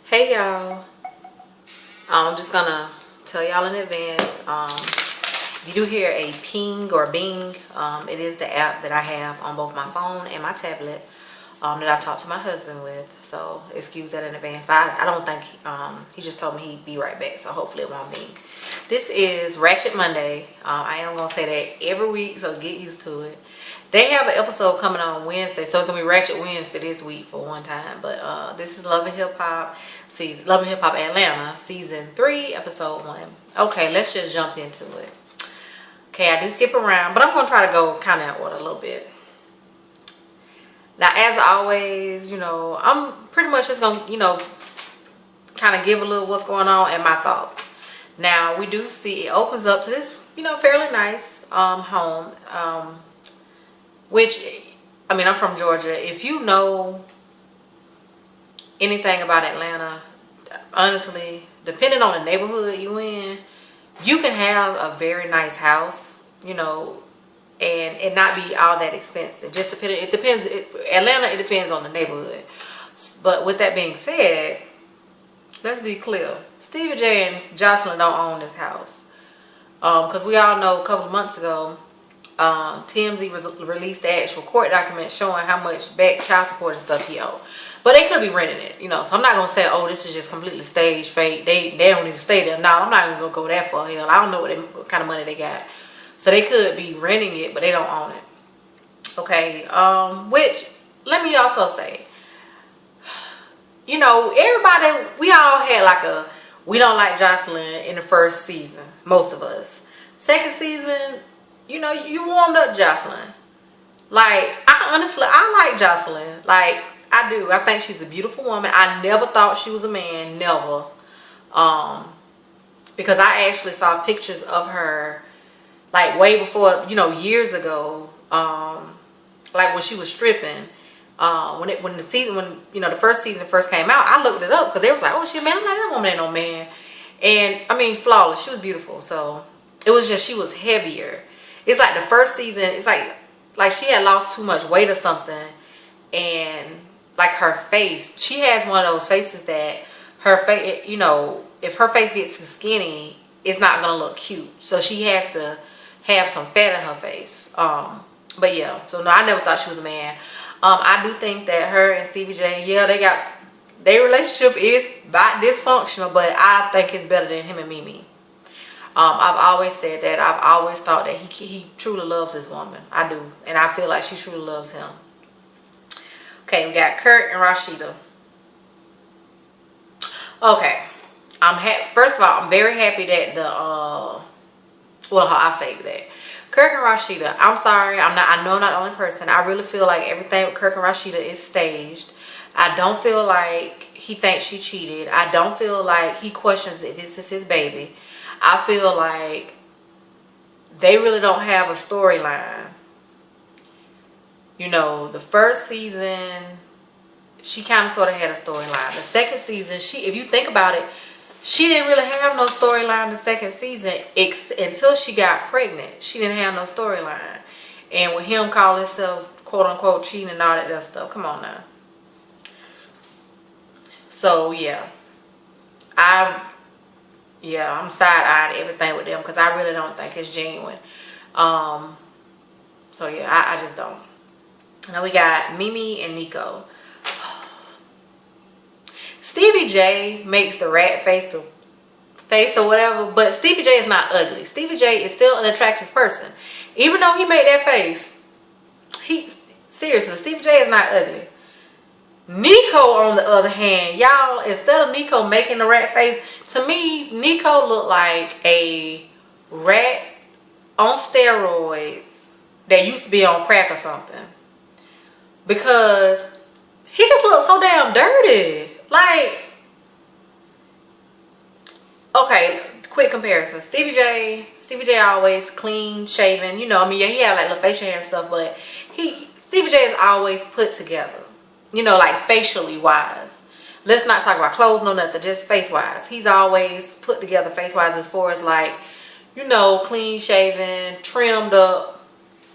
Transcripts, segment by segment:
Hey y'all, I'm just gonna tell y'all in advance, if you do hear a ping or bing, it is the app that I have on both my phone and my tablet that I've talked to my husband with, so excuse that in advance, but I don't think, he just told me he'd be right back, so hopefully it won't bing. This is Ratchet Monday. I am gonna say that every week, so get used to it. They have an episode coming on Wednesday, so it's gonna be Ratchet Wednesday this week for one time. But this is Love and Hip Hop, Love and Hip Hop Atlanta, season 3, episode 1. Okay, let's just jump into it. Okay, I do skip around, but I'm gonna try to go kind of in order a little bit. Now, as always, I'm pretty much just gonna, kind of give a little what's going on and my thoughts. Now, we do see it opens up to this, fairly nice home. Which, I mean, I'm from Georgia. If you know anything about Atlanta, honestly, depending on the neighborhood you in, you can have a very nice house, and it not be all that expensive. Just depending, it depends. Atlanta, it depends on the neighborhood. But with that being said, let's be clear. Stevie J and Jocelyn don't own this house. Because we all know a couple of months ago, TMZ released the actual court document showing how much back child support and stuff he owed. But they could be renting it, so I'm not going to say, oh, this is just completely staged, fake. They don't even stay there. No, I'm not even going to go that far. Hell, I don't know what kind of money they got. So they could be renting it, but they don't own it. Okay, which, let me also say, everybody, we all had we don't like Jocelyn in the first season, most of us. Second season, you warmed up Jocelyn. I like Jocelyn. I do. I think she's a beautiful woman. I never thought she was a man. Never. Because I actually saw pictures of her, way before, years ago. When she was stripping. When the first season first came out, I looked it up because they was like, oh, she a man. I'm like, that woman ain't no man. And, I mean, flawless. She was beautiful. So, it was just, she was heavier. It's like the first season, it's like she had lost too much weight or something. And her face, she has one of those faces that her face, if her face gets too skinny, it's not going to look cute. So she has to have some fat in her face. But yeah, so no, I never thought she was a man. I do think that her and Stevie J, yeah, their relationship is about dysfunctional, but I think it's better than him and Mimi. I've always said that. I've always thought that he truly loves this woman. I do. And I feel like she truly loves him. Okay, we got Kurt and Rashida. Okay. First of all, I'm very happy that I'll say that. Kirk and Rashida, I'm sorry. I know I'm not the only person. I really feel like everything with Kirk and Rashida is staged. I don't feel like he thinks she cheated. I don't feel like he questions if this is his baby. I feel like they really don't have a storyline. The first season, she kind of sort of had a storyline. The second season, if you think about it, she didn't really have no storyline the second season until she got pregnant. She didn't have no storyline. And with him calling himself, quote unquote, cheating and all that other stuff. Come on now. So, yeah. I'm side-eyeing everything with them because I really don't think it's genuine. So, yeah, I just don't. Now we got Mimi and Nico. Stevie J makes the rat face or whatever, but Stevie J is not ugly. Stevie J is still an attractive person. Even though he made that face, seriously, Stevie J is not ugly. Nico, on the other hand, y'all, instead of Nico making the rat face, to me, Nico looked like a rat on steroids that used to be on crack or something. Because he just looked so damn dirty. Okay, quick comparison. Stevie J always clean shaven. He had little facial hair and stuff, but Stevie J is always put together. Facially wise. Let's not talk about clothes, no nothing, just face wise. He's always put together face wise as far as clean shaven, trimmed up.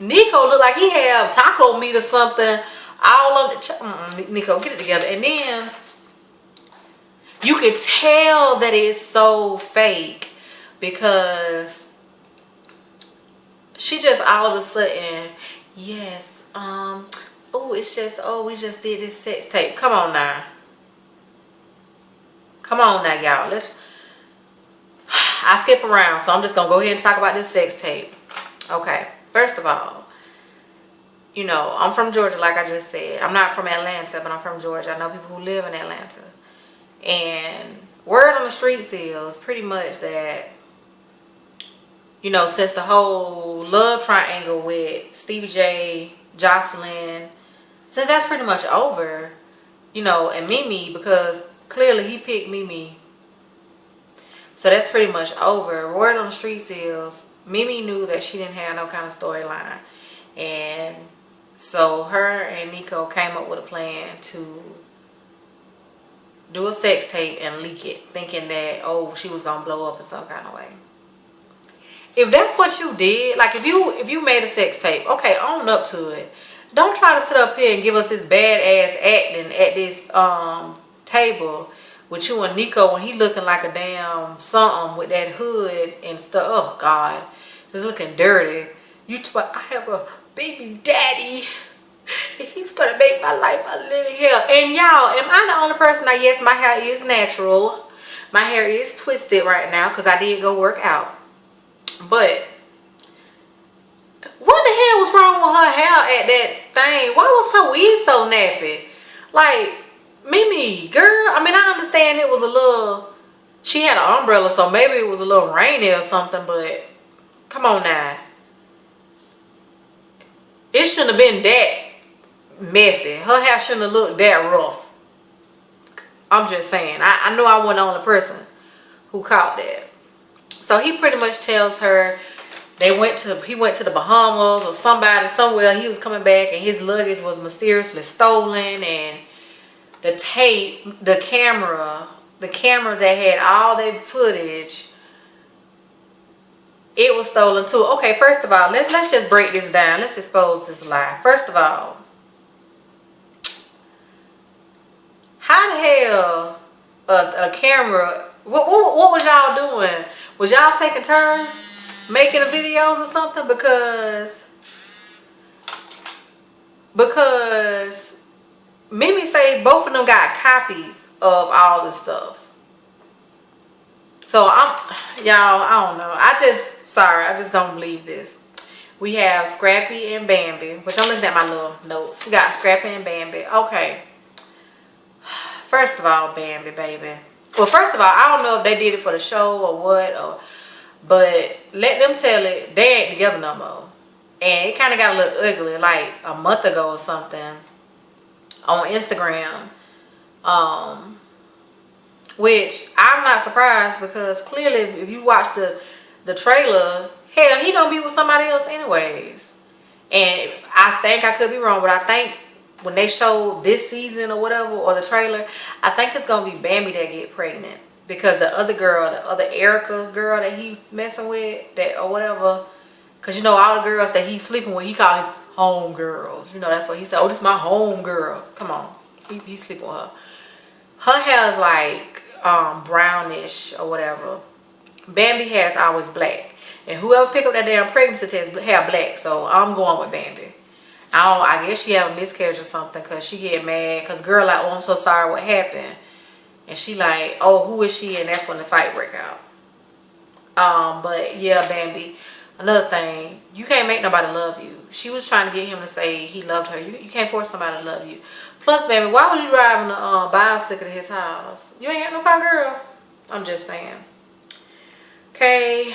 Nico looked like he had taco meat or something all on the Nico, get it together. And then You can tell that it's so fake because she just all of a sudden, yes, oh, it's just, oh, we just did this sex tape. Come on now. Come on now, y'all. I skip around, so I'm just going to go ahead and talk about this sex tape. Okay, first of all, you know, I'm from Georgia, like I just said. I'm not from Atlanta, but I'm from Georgia. I know people who live in Atlanta. And word on the streets is pretty much that, you know, since the whole love triangle with Stevie J, Jocelyn, since that's pretty much over, you know, and Mimi, because clearly he picked Mimi. So that's pretty much over. Word on the streets is Mimi knew that she didn't have no kind of storyline. And so her and Nico came up with a plan to do a sex tape and leak it, thinking that, oh, she was going to blow up in some kind of way. If that's what you did, like if you made a sex tape, okay, own up to it. Don't try to sit up here and give us this badass acting at this table with you and Nico when he looking like a damn something with that hood and stuff. Oh God, he's looking dirty. I have a baby daddy and he's gonna make my life a living hell. And y'all, am I the only person that, yes, my hair is natural. My hair is twisted right now because I did go work out. But what the hell was wrong with her hair at that thing? Why was her weave so nappy? Like, Mimi, girl, I mean, I understand it was a little, she had an umbrella, so maybe it was a little rainy or something, but come on now. It shouldn't have been that messy. Her hair shouldn't have looked that rough. I'm just saying. I know I wasn't the only person who caught that. So he pretty much tells her he went to the Bahamas or somewhere. He was coming back and his luggage was mysteriously stolen, and the tape, the camera that had all that footage, it was stolen too. Okay, first of all, let's just break this down. Let's expose this lie. First of all, how the hell a camera? What was y'all doing? Was y'all taking turns making the videos or something? Because Mimi say both of them got copies of all this stuff. So y'all, I don't know. I just don't believe this. We have Scrappy and Bambi, which I'm looking at my little notes. We got Scrappy and Bambi. Okay. First of all, Bambi, baby. Well, first of all, I don't know if they did it for the show or what, but let them tell it, they ain't together no more. And it kind of got a little ugly, like a month ago or something, on Instagram. Which I'm not surprised, because clearly if you watch the trailer, hell, he gonna be with somebody else anyways. And I think, I could be wrong, but I think when they show this season or whatever, or the trailer, I think it's gonna be Bambi that get pregnant, because the other girl, the other Erica girl that he messing with, that or whatever, because you know all the girls that he's sleeping with, he calls his home girls. You know, that's what he said. Oh, this is my home girl. Come on, he's sleeping with her. Her hair is like brownish or whatever. Bambi hair is always black, and whoever pick up that damn pregnancy test hair black. So I'm going with Bambi. I guess she have a miscarriage or something, because she get mad, because girl like, oh, I'm so sorry, what happened? And she like, oh, who is she? And that's when the fight break out. But yeah, Bambi, another thing, you can't make nobody love you. She was trying to get him to say he loved her. You can't force somebody to love you. Plus, Bambi, why was you driving a bicycle to his house? You ain't got no car, girl. I'm just saying. Okay,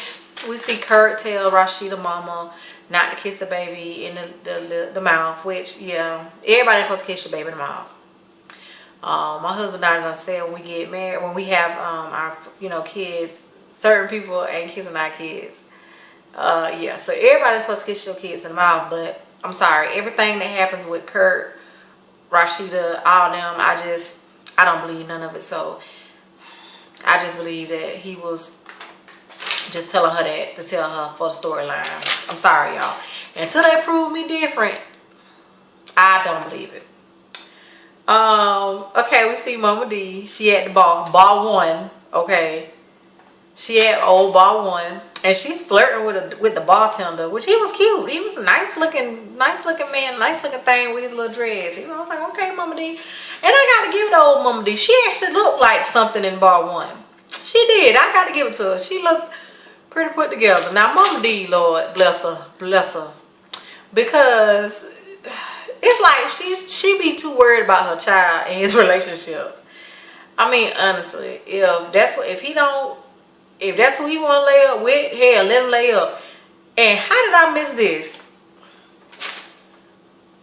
we see Kurt tell Rashida mama not to kiss the baby in the mouth, which, yeah, everybody supposed to kiss your baby in the mouth. My husband and I done said when we get married, when we have our, you know, kids, certain people ain't kissing our kids. Yeah, so everybody's supposed to kiss your kids in the mouth, but I'm sorry, everything that happens with Kurt, Rashida, all them, I don't believe none of it. So I just believe that he was just telling her that to tell her for the storyline. I'm sorry, y'all. Until they prove me different, I don't believe it. Okay, we see Mama D. She at the bar one. Okay, she at old bar one, and she's flirting with the bartender, which he was cute. He was a nice looking man, nice looking thing with his little dreads. You know, I was like, okay, Mama D. And I gotta give it to old Mama D. She actually looked like something in bar one. She did. I gotta give it to her. She looked pretty put together. Now, Mama D, Lord bless her, because it's like she be too worried about her child and his relationship. I mean, honestly, if that's who he want to lay up with, hell, let him lay up. And how did I miss this?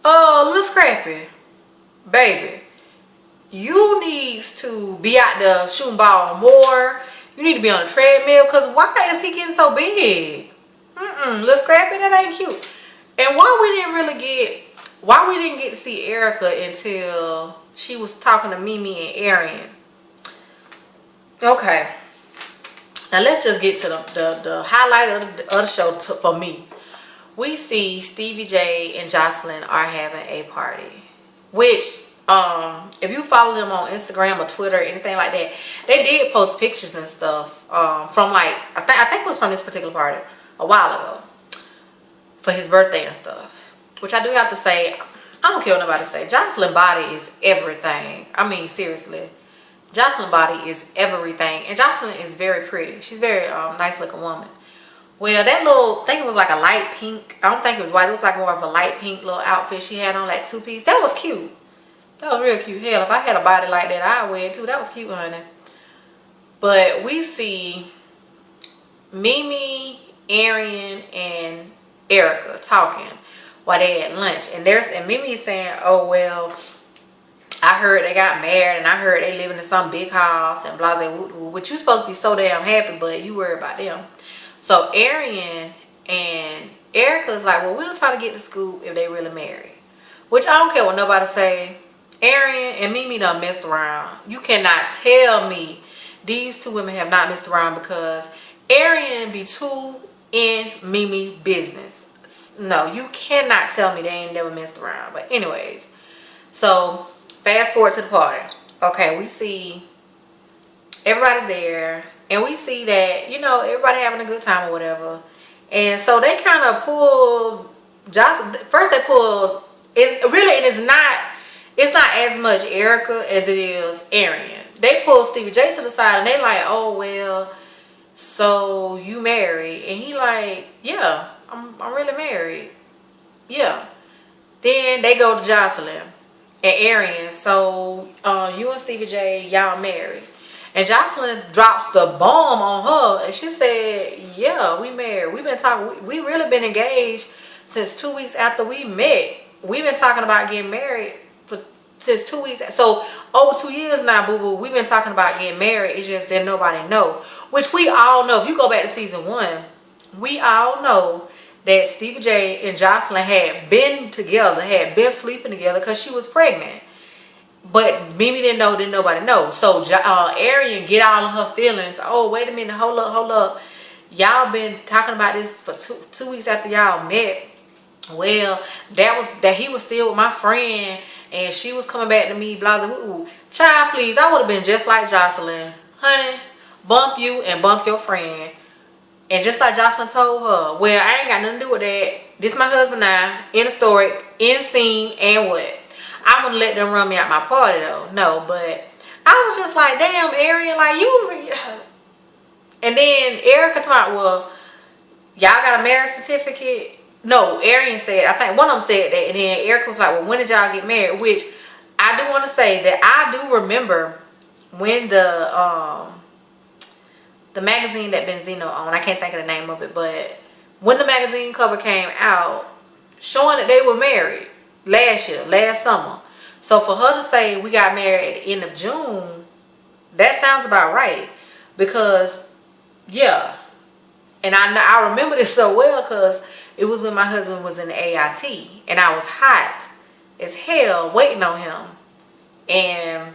Little Scrappy, baby, you needs to be out there shooting ball more. You need to be on a treadmill, because why is he getting so big? Little Scrappy, that ain't cute. And why we didn't get to see Erica until she was talking to Mimi and Arian. Okay. Now let's just get to the highlight of the show for me. We see Stevie J and Jocelyn are having a party, which if you follow them on Instagram or Twitter or anything like that, they did post pictures and stuff from like I think it was from this particular party a while ago for his birthday and stuff. Which I do have to say, I don't care what nobody say, Jocelyn's body is everything. I mean, seriously, Jocelyn's body is everything, and Jocelyn is very pretty. She's very nice looking woman. Well, that little, I think it was like a light pink. I don't think it was white. It was like more of a light pink little outfit she had on, like two-piece. That was cute. That was real cute. Hell, if I had a body like that, I'd wear it too. That was cute, honey. But we see Mimi, Arian, and Erica talking while they at lunch. And Mimi's saying, oh, well, I heard they got married, and I heard they living in some big house, and blah, blah, blah, which you supposed to be so damn happy, but you worry about them. So Arian and Erica's like, well, we'll try to get the scoop if they really married. Which I don't care what nobody say. Arian and Mimi done messed around. You cannot tell me these two women have not messed around, because Arian be too in Mimi business. No, you cannot tell me they ain't never messed around. But anyways, so fast forward to the party. Okay, we see everybody there, and we see that, you know, everybody having a good time or whatever. And so they kind of pulled Jocelyn. First they pulled, it's not as much Erica as it is Arian. They pulled Stevie J to the side, and they like, oh, well, so you married? And he like, yeah, I'm really married. Yeah. Then they go to Jocelyn and Arian. So you and Stevie J, y'all married. And Jocelyn drops the bomb on her, and she said, yeah, we married. We've been talking, we really been engaged since 2 weeks after we met. We've been talking about getting married since 2 weeks. So over 2 years now, boo-boo, we've been talking about getting married. It's just that nobody know. Which we all know. If you go back to season 1, we all know that Stevie J and Jocelyn had been together, had been sleeping together because she was pregnant. But Mimi didn't know, didn't nobody know. So Arian get all of her feelings. Oh, wait a minute, hold up. Y'all been talking about this for two weeks after y'all met. Well, that he was still with my friend, and she was coming back to me, blah, blah, blah. Child, please, I would have been just like Jocelyn. Honey, bump you and bump your friend. And just like Jocelyn told her, well, I ain't got nothing to do with that. This my husband now, in the story, in scene, and what? I wouldn't let them run me out my party though. No, but I was just like, damn, Arian, like you. And then Erica talked, well, y'all got a marriage certificate? No, Arian said, I think one of them said that. And then Erica was like, well, when did y'all get married? Which I do want to say that I do remember when the magazine that Benzino owned, I can't think of the name of it, but when the magazine cover came out showing that they were married last summer. So for her to say we got married at the end of June, that sounds about right. Because, yeah. And I remember this so well because it was when my husband was in the AIT. And I was hot as hell waiting on him. And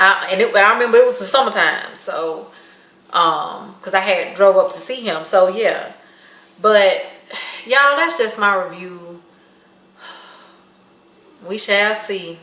I remember it was the summertime. So, because I had drove up to see him. So, yeah. But, y'all, that's just my review. We shall see.